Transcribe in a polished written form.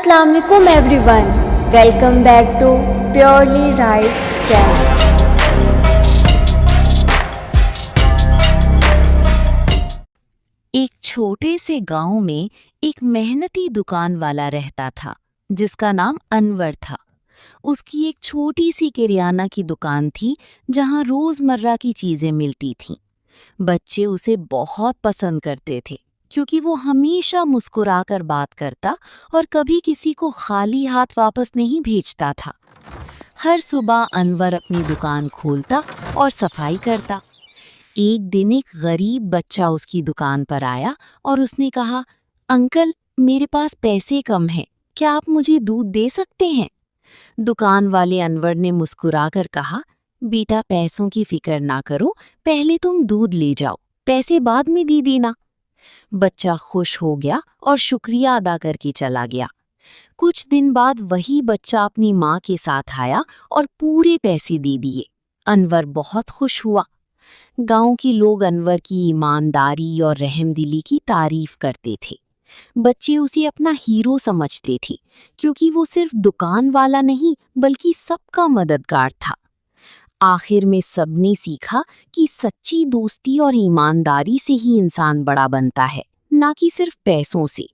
अस्सलाम वालेकुम everyone, welcome back to purely rights channel. एक छोटे से गांव में एक मेहनती दुकान वाला रहता था जिसका नाम अनवर था। उसकी एक छोटी सी किराना की दुकान थी जहां रोजमर्रा की चीजें मिलती थीं। बच्चे उसे बहुत पसंद करते थे क्योंकि वो हमेशा मुस्कुराकर बात करता और कभी किसी को खाली हाथ वापस नहीं भेजता था। हर सुबह अनवर अपनी दुकान खोलता और सफाई करता। एक दिन एक गरीब बच्चा उसकी दुकान पर आया और उसने कहा, अंकल, मेरे पास पैसे कम हैं, क्या आप मुझे दूध दे सकते हैं? दुकान वाले अनवर ने मुस्कुराकर कहा, बेटा, पैसों की फिक्र ना करो, पहले तुम दूध ले जाओ, पैसे बाद में दे देना। बच्चा खुश हो गया और शुक्रिया अदा करके चला गया। कुछ दिन बाद वही बच्चा अपनी माँ के साथ आया और पूरे पैसे दे दिए। अनवर बहुत खुश हुआ। गांव के लोग अनवर की ईमानदारी और रहमदिली की तारीफ करते थे। बच्चे उसे अपना हीरो समझते थे क्योंकि वो सिर्फ दुकान वाला नहीं बल्कि सबका मददगार था। आखिर में सबने सीखा कि सच्ची दोस्ती और ईमानदारी से ही इंसान बड़ा बनता है, ना कि सिर्फ पैसों से।